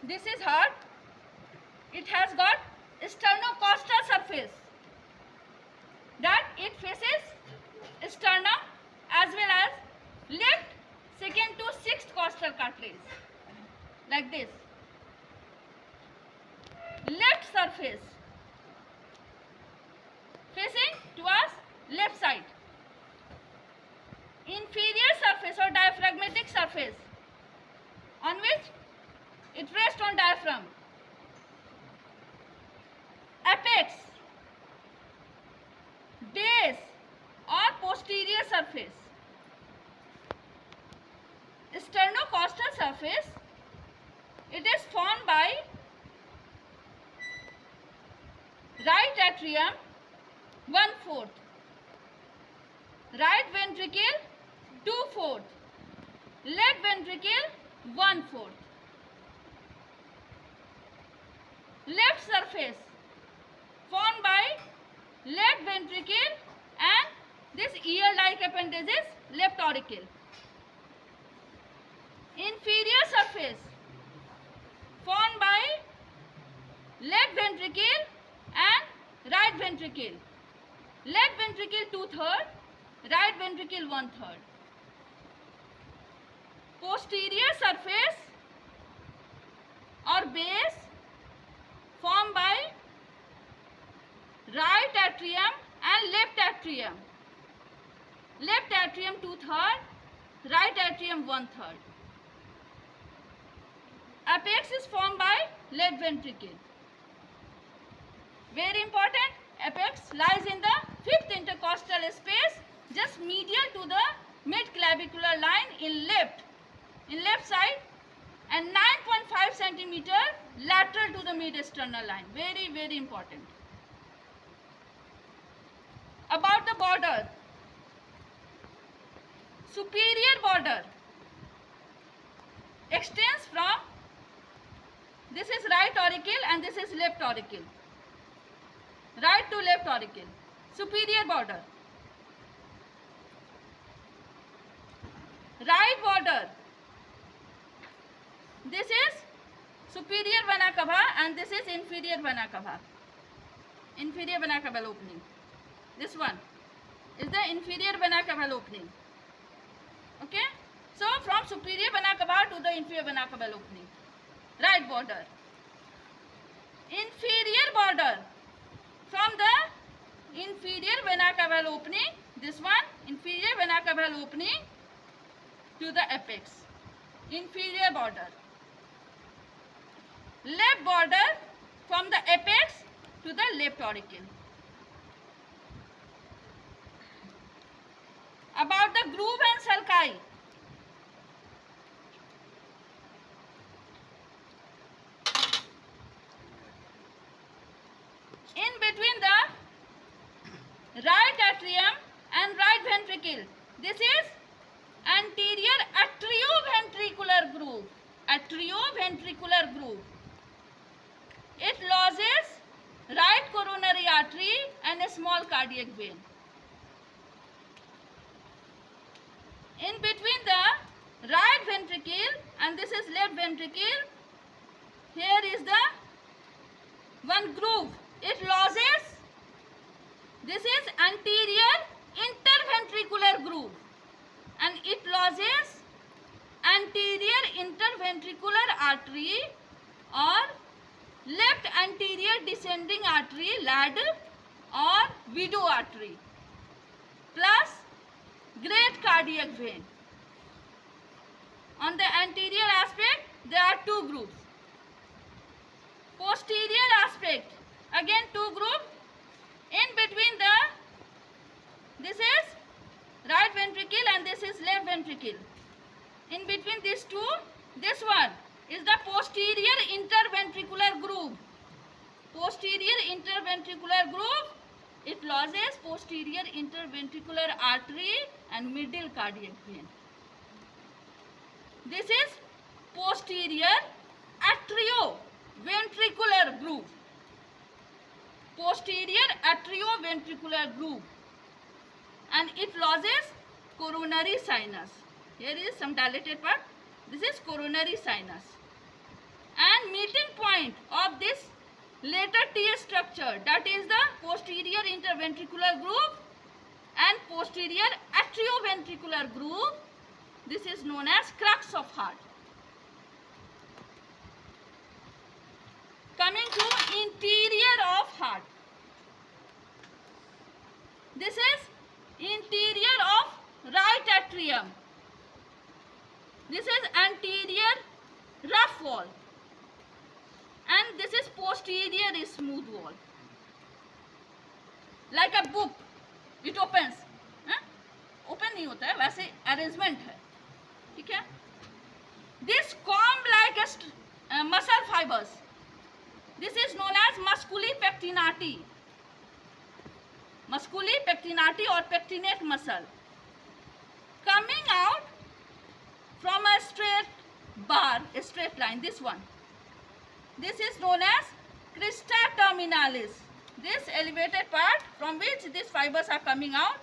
This is heart. It has got sternocostal surface, that it faces sternum as well as left, second to sixth costal cartilage, like this. Left surface facing towards left side. Inferior surface or diaphragmatic surface on which it rests on diaphragm. Apex, base or posterior surface. Sternocostal surface, it is formed by right atrium 1/4, right ventricle 2/4, left ventricle 1/4. Left surface formed by left ventricle and this ear-like appendage is left auricle. Inferior surface formed by left ventricle and right ventricle. Left ventricle 2/3, right ventricle 1/3. Posterior surface or base formed by right atrium and left atrium. Left atrium 2/3, right atrium 1/3. Apex is formed by left ventricle. Very important, apex lies in the fifth intercostal space, just medial to the mid-clavicular line in left side, and 9.5 centimeter lateral to the mid-sternal line. Very, very important. About the border, superior border extends from, this is right auricle and this is left auricle, right to left auricle, superior border. Right border, this is superior vena cava and this is inferior vena cava, inferior vena caval opening. This one is the inferior vena caval opening. Okay, so from superior vena cava to the inferior vena caval opening. Right border. Inferior border, from the inferior vena caval opening, this one, inferior vena caval opening to the apex. Inferior border. Left border, from the apex to the left auricle. About the groove and sulci. In between the right atrium and right ventricle, this is anterior atrioventricular groove. Atrioventricular groove. It loses right coronary artery and a small cardiac vein. In between the right ventricle and this is left ventricle, here is the one groove. It loses, this is anterior interventricular groove, and it loses anterior interventricular artery or left anterior descending artery, LAD, or widow artery, plus great cardiac vein. On the anterior aspect, there are two grooves. Posterior aspect, again two groups. In between this is right ventricle and this is left ventricle. In between these two, this one is the posterior interventricular groove. Posterior interventricular groove, it loses posterior interventricular artery and middle cardiac vein. This is posterior atrioventricular groove. Posterior atrioventricular groove, and it loses coronary sinus. Here is some dilated part. This is coronary sinus and this later T structure, that is the posterior interventricular groove and posterior atrioventricular groove. This is known as crux of heart. Coming to interior of heart, this is interior of right atrium. This is anterior rough wall and this is posterior smooth wall. Like a book, it opens. Open नहीं होता है, वैसे arrangement है, ठीक है. This comb like muscle fibers, this is known as musculi pectinati. Musculi pectinati or pectinate muscle coming out from a straight bar, a straight line. This one, this is known as crista terminalis. This elevated part from which these fibers are coming out,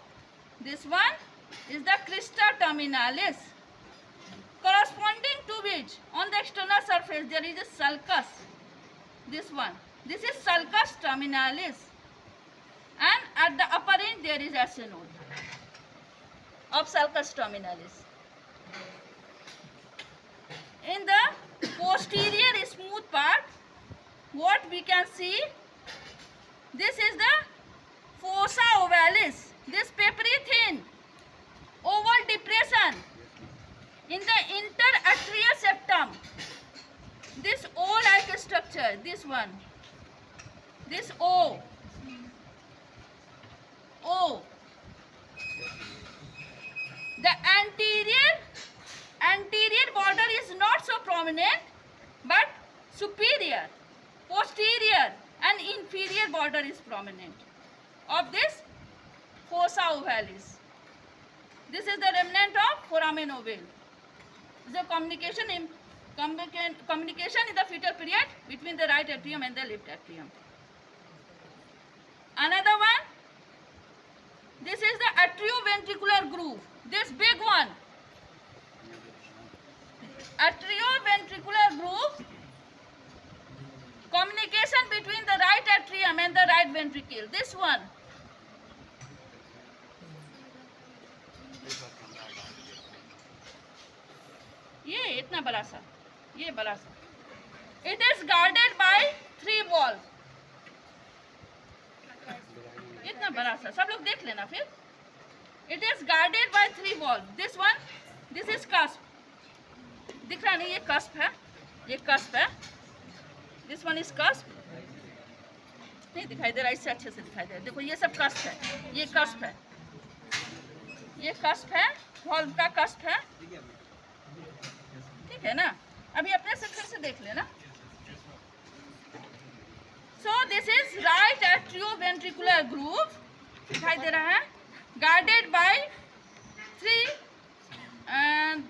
this one is the crista terminalis, corresponding to which on the external surface there is a sulcus. This one, this is sulcus terminalis, and at the upper end there is acinode of sulcus terminalis. In the posterior smooth part, what we can see, this is the fossa ovalis, this papery thin oval depression in the interatrial septum, this O-like structure, this one, this O, the anterior border is not so prominent, but superior, posterior and inferior border is prominent of this fossa ovalis. This is the remnant of foramen ovale. The communication in the fetal period between the right atrium and the left atrium. Another one, this is the atrioventricular groove, this big one, atrioventricular groove, communication between the right atrium and the right ventricle, this one. ये इतना बड़ा सा, ये बड़ा सा. It is guarded by 3 walls. इतना बड़ा सा, सब लोग देख लेना फिर. It is guarded by 3 walls. This one, this is cusp. दिख रहा नहीं, ये cusp है, ये cusp है. This one is cusp. नहीं दिखाई दे रहा, इससे अच्छे से दिखाई दे रहा. देखो ये सब cusp है, ये cusp है, ये cusp है, valve का cusp है. ठीक है ना. अभी अपने से फिर से देख लेना. So this is right atrioventricular groove, दिखाई दे रहा है, guarded by 3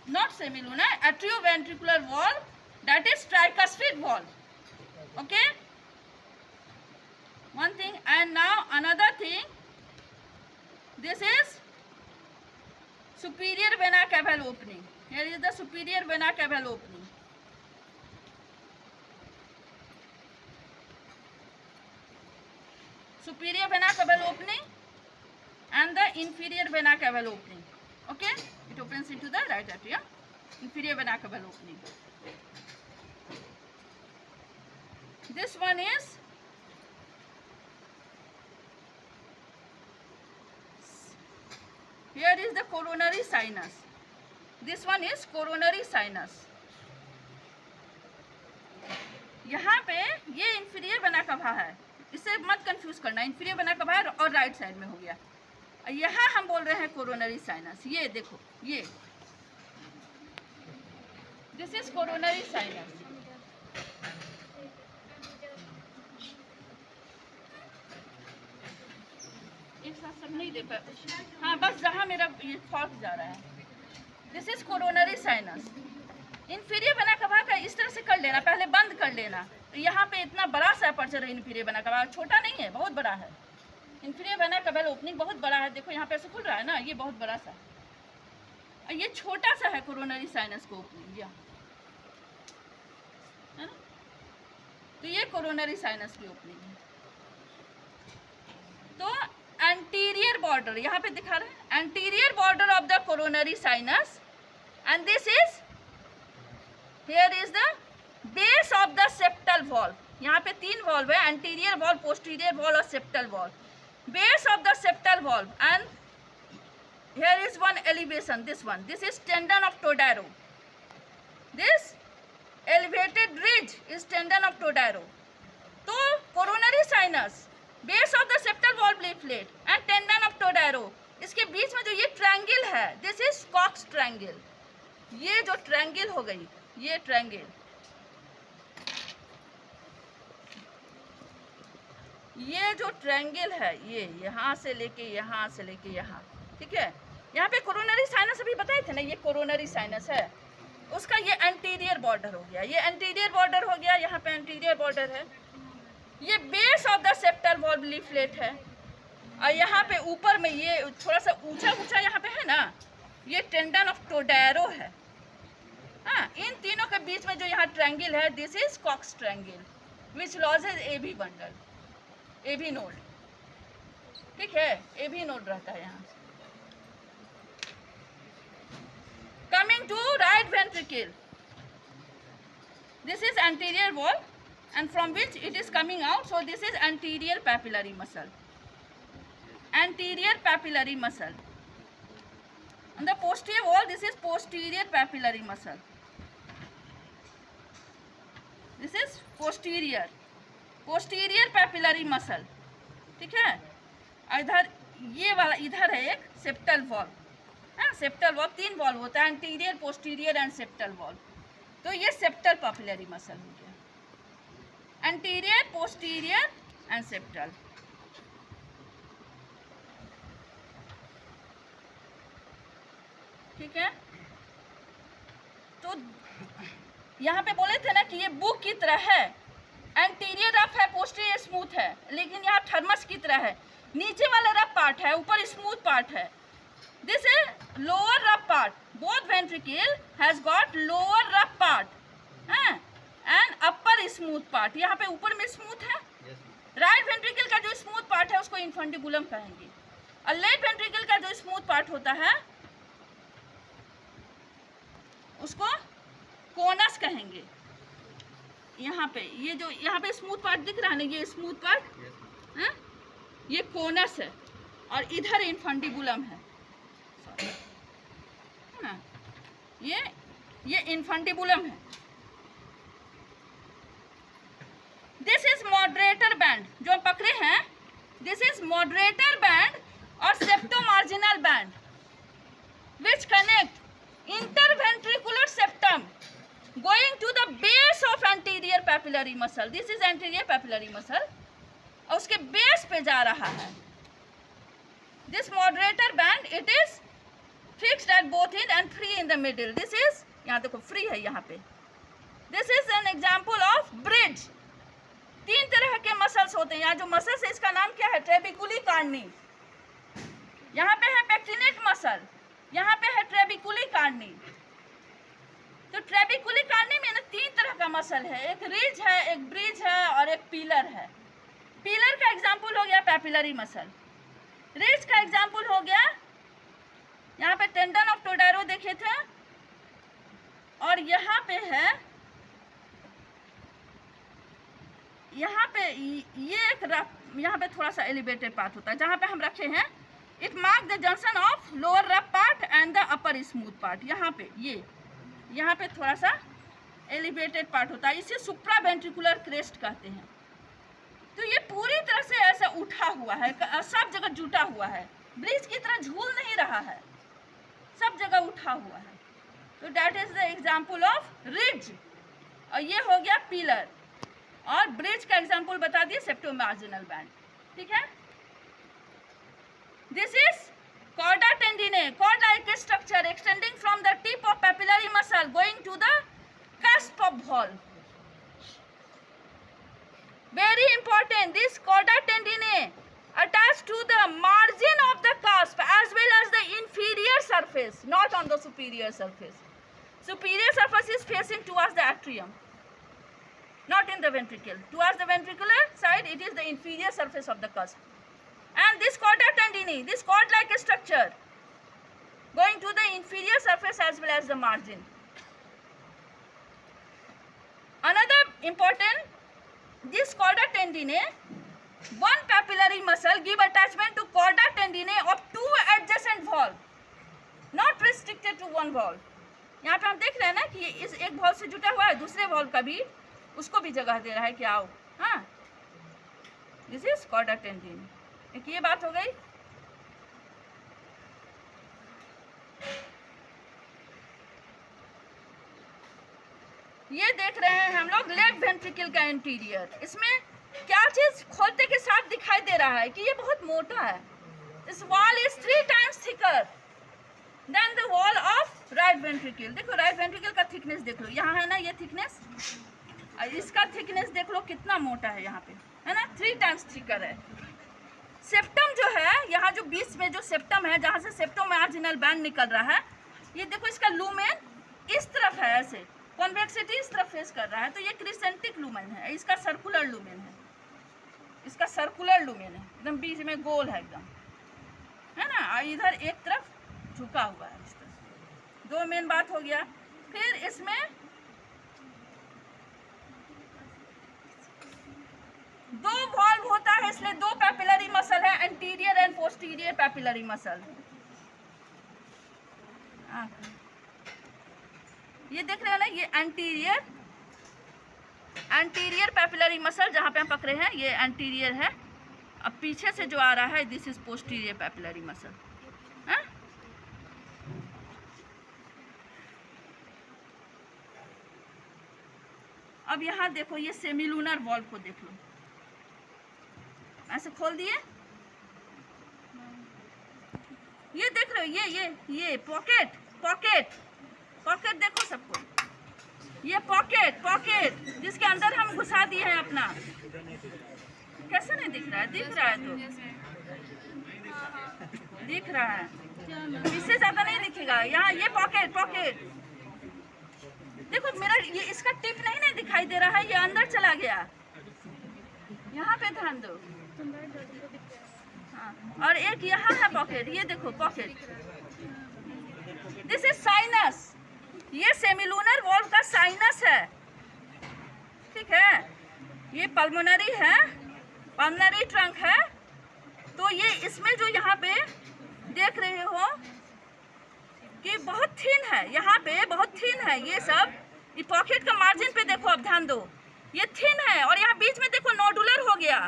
not semilunar, atrioventricular wall, that is tricuspid wall. Okay, one thing. And now another thing, this is superior vena cava opening. Here is the superior vena cava opening. Superior vena cava opening and the inferior vena cava opening. Okay, it opens into the right atrium. Inferior vena cava opening. This one is here is the coronary sinus. This one is coronary sinus. यहाँ पे ये inferior vena cava है, इससे मत confuse करना. inferior vena cava है और right side में हो गया. यहाँ हम बोल रहे हैं कोरोनरी साइनस. ये देखो, ये दिस इज कोरोनरी साइनस. एक साथ सब नहीं दे पाए. हाँ, बस जहाँ मेरा ये फॉल्ट जा रहा है. This is coronary sinus. Inferior vena कवा का इस तरह से कर लेना, पहले बंद कर लेना. तो यहाँ पे इतना बड़ा सा अपर्चर है इंफीरियर वेना कवा, छोटा नहीं है, बहुत बड़ा है. इंफीरियर वेना कवा ओपनिंग बहुत बड़ा है. देखो यहाँ पे ऐसे खुल रहा है ना, ये बहुत बड़ा सा. ये छोटा सा है कोरोनरी साइनस को ओपनिंग, है ना. तो ये कोरोनरी साइनस की ओपनिंग है। तो एंटीरियर बॉर्डर यहाँ पे दिखा रहे हैं, anterior border of the coronary sinus, and this is here is the base of the septal valve. यहाँ पे 3 वॉल्व है, एंटीरियर वॉल्व, पोस्टीरियर वॉल्व और septal valve. Base of the septal valve, and here is one elevation, this is tendon of Todaro. This elevated ridge is tendon of Todaro. तो coronary sinus, base of the septal valve leaflet and tendon of Todaro, इसके बीच में जो ये triangle है, this is Cox triangle. ये जो triangle हो गई, ये ट्रायंगल, ये जो ट्रायंगल है, ये यहाँ से लेके यहाँ, ठीक है। यहाँ पे कोरोनरी साइनस अभी बताए थे ना, ये कोरोनरी साइनस है, उसका ये एंटीरियर बॉर्डर हो गया, ये एंटीरियर बॉर्डर हो गया, यहाँ पे एंटीरियर बॉर्डर है, ये base of the septal valve leaflet है, और यहाँ पे ऊपर में ये थोड़ा सा ऊंचा यहाँ पे है ना, ये टेंडन ऑफ टोडैरो है। हाँ, इन तीनों के बीच में जो यहाँ ट्रायंगल है, this is Koch's triangle which lodges AV bundle, AV node, ठीक है, एबी नोड रहता है यहाँ से। Coming to right ventricle, this is anterior wall and from which it is coming out, so this is anterior papillary muscle, anterior papillary muscle. On the posterior wall, this is posterior papillary muscle, this is posterior papillary muscle, ठीक है। इधर ये वाला इधर है एक septal valve, septal valve 3 valve होता है, anterior, posterior and septal valve. तो ये सेप्टल पापुलरी मसल हो गया, एंटीरियर, पोस्टीरियर एंड सेप्टल। ठीक है, तो यहाँ पे बोले थे ना कि ये बुक की तरह है, एंटीरियर रफ है, पोस्टीरियर स्मूथ है, लेकिन यहाँ थर्मस की तरह है, नीचे वाला रफ पार्ट है, ऊपर स्मूथ पार्ट है। This is lower rough part. Both ventricle has got lower rough part, and upper smooth part. यहाँ पे ऊपर में स्मूथ है। राइट वेंट्रिकल का जो स्मूथ पार्ट है उसको इन्फंडिबुलम कहेंगे, और लेफ्ट वेंट्रिकल का जो स्मूथ पार्ट होता है उसको कोनस कहेंगे। यहाँ पे ये जो यहाँ पे स्मूथ पार्ट दिख रहा है ना, ये स्मूथ पार्ट है, ये कोनस है, और इधर इन्फंडिबुलम है ना, ये इन्फंडिबुलम है। दिस इज मॉडरेटर बैंड जो हम पकड़े हैं, दिस इज मॉडरेटर बैंड और septomarginal band which connect interventricular septum going to the base of anterior papillary muscle. This is anterior papillary muscle और उसके बेस पे जा रहा है। This moderator band it is fixed at both end and free in the middle. This is, यहाँ देखो free है यहाँ पे। This is an example of bridge. 3 तरह के मसल्स होते हैं। यहाँ जो मसल्स है इसका नाम क्या है? Trabeculae Carney. यहाँ पे है पेक्टिनेट मसल, यहाँ पे है ट्रेबिकुली कार्नी। तो ट्रेबिकुली कार्नी में ना 3 तरह का मसल है, एक रिज है, एक ब्रिज है और एक पिलर है। पिलर का एग्जाम्पल हो गया पैपिलरी मसल, रिज का एग्जाम्पल हो गया, यहाँ पे टेंडन ऑफ टोडैरो देखे थे, और यहाँ पे है, यहाँ पे ये एक यहाँ पे थोड़ा सा एलिवेटेड पार्ट होता है जहाँ पे हम रखे हैं। It mark the junction of lower rough part and the upper smooth part. यहाँ पे ये यहाँ पे थोड़ा सा एलिवेटेड पार्ट होता है, इसे सुप्रा वेंट्रिकुलर क्रेस्ट कहते हैं। तो ये पूरी तरह से ऐसा उठा हुआ है, सब जगह जुटा हुआ है, ब्रिज की तरह झूल नहीं रहा है, सब जगह उठा हुआ है। तो that is the example of ridge, और ये हो गया पिलर, और ब्रिज का एग्जाम्पल बता दिए सेप्टोमार्जिनल बैंड। ठीक है, this is chordae tendineae, cord like structure extending from the tip of papillary muscle going to the cusp of valve. Very important, this chorda tendineae attached to the margin of the cusp as well as the inferior surface, not on the superior surface. Superior surface is facing towards the atrium, not between the ventricle. Towards the ventricular side, it is the inferior surface of the cusp. And this chorda tendineae, this cord-like structure, going to the inferior surface as well as the margin. Another important, this chorda tendineae, one papillary muscle give attachment to chorda tendineae of two adjacent valve, not restricted to one valve. यहाँ पे हम देख रहे हैं ना कि ये इस एक valve से जुटा हुआ है, दूसरे valve का भी उसको भी जगह दे रहा है कि आओ. हाँ, दिस इज chorda tendineae. एक ये बात हो गई. ये देख रहे हैं हम लोग लेफ्ट वेंट्रिकल का इंटीरियर. इसमें क्या चीज खोलते के साथ दिखाई दे रहा है कि ये बहुत मोटा है. इस wall is 3 times thicker than the wall of right ventricle. देखो राइट वेंट्रिकल का थिकनेस देख लो, यहाँ है ना ये थिकनेस, इसका थिकनेस देख लो कितना मोटा है यहाँ पे, है ना, 3 times थिकर है. सेप्टम जो है, यहाँ जो बीच में जो सेप्टम है, जहाँ से सेप्टम मार्जिनल बैंड निकल रहा है, ये देखो इसका लूमेन इस तरफ है, ऐसे कॉन्वेक्सिटी इस तरफ फेस कर रहा है, तो ये क्रिसेंटिक लूमेन है. इसका सर्कुलर लूमेन है, इसका सर्कुलर लूमेन है, एकदम बीच में गोल है एकदम, है ना, और इधर एक तरफ झुका हुआ है इस तरह. 2 मेन बात हो गया. फिर इसमें 2 वॉल्व होता है, इसलिए 2 पैपिलरी मसल है, anterior and posterior papillary muscle. ये देख रहे हैं ना, ये एंटीरियर पैपिलरी मसल जहाँ पे हम पकड़े हैं, ये एंटीरियर है. अब पीछे से जो आ रहा है, this is posterior papillary muscle. अब यहाँ देखो, ये सेमिलूनर वॉल्व को देख लो, ऐसे खोल दिए. ये देख रहे हो, ये पॉकेट देखो सबको, ये पॉकेट जिसके अंदर हम घुसा दिए हैं अपना. कैसे नहीं दिख रहा है? दिख रहा है, तो दिख रहा है, इससे ज्यादा नहीं दिखेगा. यहाँ ये पॉकेट देखो, मेरा ये इसका टिप नहीं दिखाई दे रहा है, ये अंदर चला गया. यहाँ पे ध्यान दो. हाँ, और एक यहाँ है पॉकेट, ये देखो पॉकेट. This is sinus. ये सेमिलूनर वॉल्व का साइनस है, ठीक है. ये पल्मोनरी है, पल्मोनरी ट्रंक है. तो ये इसमें जो यहाँ पे देख रहे हो कि बहुत थिन है, यहाँ पे बहुत थिन है ये सब. ये पॉकेट का मार्जिन पे देखो, अब ध्यान दो, ये थिन है. और यहाँ बीच में देखो नोडुलर हो गया,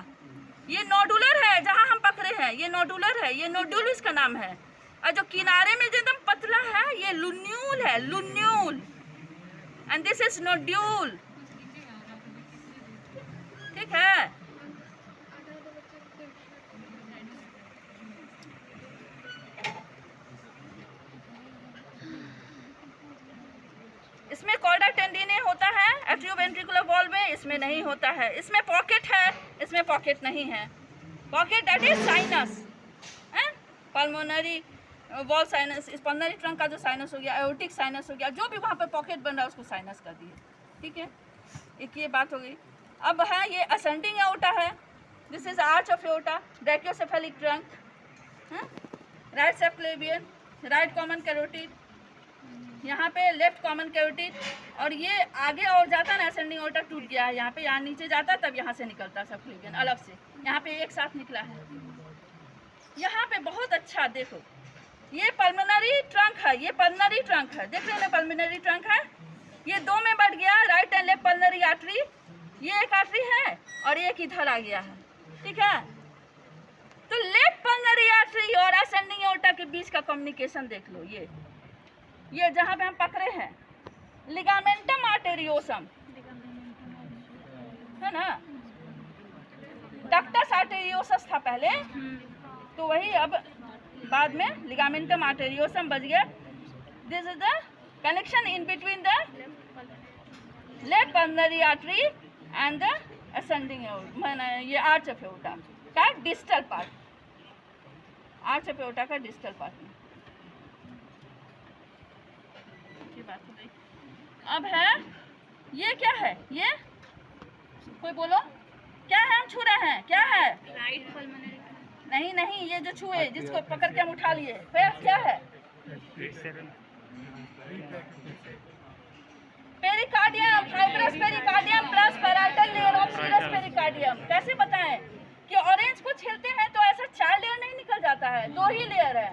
ये नोडुलर है जहाँ हम पकड़े हैं, ये नोडुलर है, ये नोड्यूल इसका नाम है. और जो किनारे में जो एकदम पतला है, ये लुन्यूल है, लुन्यूल. एंड दिस इज नोड्यूल, ठीक है. इसमें कॉर्डा टेंडिने होता है एट्रियोवेंट्रिकुलर वॉल्व में, इसमें नहीं होता है. इसमें पॉकेट है, इसमें पॉकेट नहीं है. Pocket that is sinus, pulmonary wall sinus. इस पल्मोनरी ट्रंक का जो साइनस हो गया, एओर्टिक साइनस हो गया, जो भी वहाँ पे पॉकेट बन रहा है उसको साइनस कर दिए, ठीक है. एक ये बात हो गई. अब है ये असेंडिंग एओर्टा है. This is arch of aorta, brachiocephalic trunk, right subclavian, right common carotid, यहाँ पे लेफ्ट कॉमन कैरोटिड. और ये आगे और जाता ना, असेंडिंग एओर्टा टूट गया है यहाँ पे, यहाँ नीचे जाता तब यहाँ से निकलता सबक्लेवियन अलग से, यहाँ पे एक साथ निकला है. यहाँ पे बहुत अच्छा देखो, ये पल्मोनरी ट्रंक है, ये पल्मोनरी ट्रंक है, देख रहे हैं पल्मोनरी ट्रंक है. ये 2 में बढ़ गया, right and left pulmonary artery. ये एक आर्टरी है और एक इधर आ गया है, ठीक है. तो लेफ्ट पल्मोनरी आर्टरी और असेंडिंग एओर्टा के बीच का कम्युनिकेशन देख लो. ये जहाँ पे हम पकड़े हैं, लिगामेंटम आर्टेरियोसम है ना, डक्टस आर्टेरियोसस था पहले, तो वही अब बाद में लिगामेंटम आर्टेरियोसम बच गया. This is the connection in between the left pulmonary artery and the ascending aorta, ये आर्च ऑफ एओर्टा का distal part, arch of aorta का डिस्टल पार्ट में. बात हो गई. अब है ये क्या है, ये कोई बोलो क्या है, हम छू रहे हैं, क्या है? Right pulmonary. नहीं नहीं, ये जो छुए जिसको पकड़ के हम उठा लिए, फिर क्या है? Pericardium, fibrous pericardium plus parietal layer of serous pericardium. कैसे बताएं कि ऑरेंज को छीलते हैं तो ऐसा 4 लेयर नहीं निकल जाता है, 2 ही लेयर है।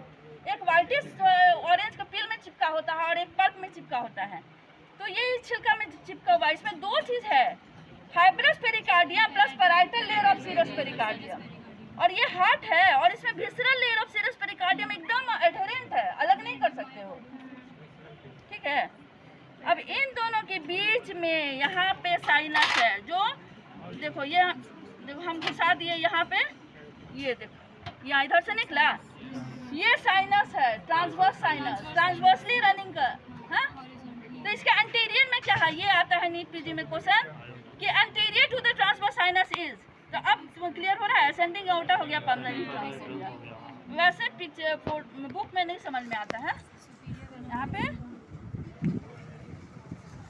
एक व्हाइटिश ऑरेंज का पील में चिपका होता है और एक पल्प में चिपका होता है। तो ये छिलका में चिपका हुआ, इसमें 2 चीज है, fibrous pericardium plus parietal layer of serous pericardium. और ये हार्ट है और इसमें visceral layer of serous pericardium एकदम एडहेरेंट है, अलग नहीं कर सकते हो, ठीक है। अब इन दोनों के बीच में यहाँ पे साइनस है, जो देखो ये देखो हम घुसा दिए यहाँ पे, ये देखो यहाँ इधर से निकला, ये साइनस है, ट्रांसवर्स साइनस, ट्रांसवर्सली रनिंग का, हाँ। तो इसके एंटीरियर में क्या है, ये आता है नीट पीजी में क्वेश्चन कि anterior to the transverse sinus is. तो अब क्लियर हो रहा है, असेंडिंग एओर्टा हो गया, पल्मोनरी ट्रांस हो गया। वैसे पिक्चर बुक में नहीं समझ में आता है यहाँ पे।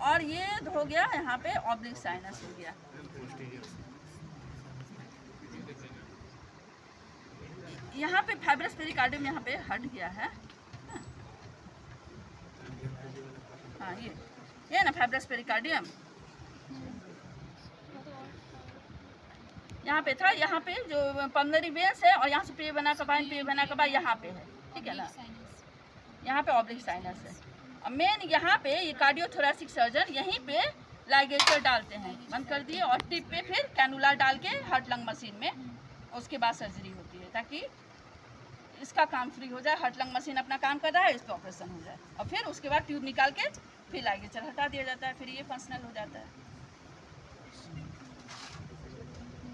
और ये हो गया यहाँ पे ऑब्लिक साइनस हो गया। यहाँ पे फाइब्रस पेरिकार्डियम यहाँ पे हट गया है, हाँ ये ना फाइब्रस पेरिकार्डियम यहाँ पे था, यहाँ पे जो पल्मोनरी वेन्स है और यहाँ से पे बना कबा यहाँ पे है, ठीक है ना, यहाँ पे ऑब्लिक साइनस है। अब मेन यहाँ पे ये कार्डियोथोरेसिक सर्जन यहीं पे लाइगेचर डालते हैं, बंद कर दिए, और टिप पे फिर कैनुला डाल के हार्ट लंग मशीन में, उसके बाद सर्जरी होती है ताकि इसका काम फ्री हो जाए। हार्ट लंग मशीन अपना काम कर रहा है, इस पर ऑपरेशन हो जाए, और फिर उसके बाद ट्यूब निकाल के फिर लाइगेचर हटा दिया जाता है, फिर ये फंक्शनल हो जाता है।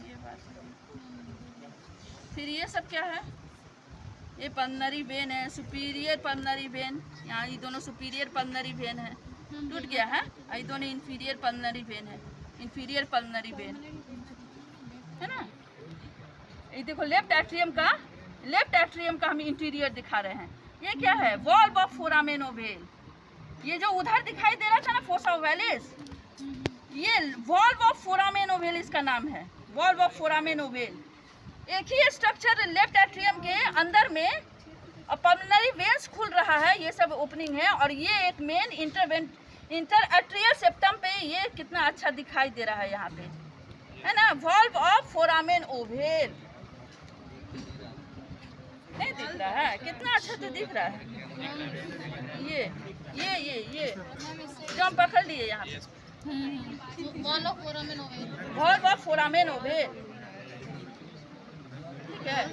ये बात, फिर ये सब क्या है, ये पल्मोनरी वेन है, सुपीरियर पल्मोनरी वेन, यहाँ ये दोनों सुपीरियर पल्मोनरी वेन है, टूट गया है, ये दोनों इंफीरियर पल्मोनरी वेन है, इंफीरियर पल्मोनरी वेन है ना। ये देखो लेफ्ट एट्रियम का हम इंटीरियर दिखा रहे हैं। ये क्या है, वॉल्व ऑफ फोरामेन ओवेल। ये जो उधर दिखाई दे रहा था ना फोसा ओवेलिस, ये वॉल्व ऑफ फोरामेन ओवेल इसका नाम है, वॉल्व ऑफ फोरामेन ओवेल। एक ही स्ट्रक्चर लेफ्ट एट्रियम के अंदर में पल्मोनरी वेन्स खुल रहा है, ये सब ओपनिंग है, और ये एक मेन इंटर एट्रियल सेप्टम पे ये कितना अच्छा दिखाई दे रहा है यहाँ पे, है ना, वॉल्व ऑफ फोरामेन ओवेल। नहीं दिख रहा है, कितना अच्छा तो दिख रहा है। ये जो हम पकड़ लिए यहाँ पे, valve of foramen ovale, valve of foramen ovale, ठीक है।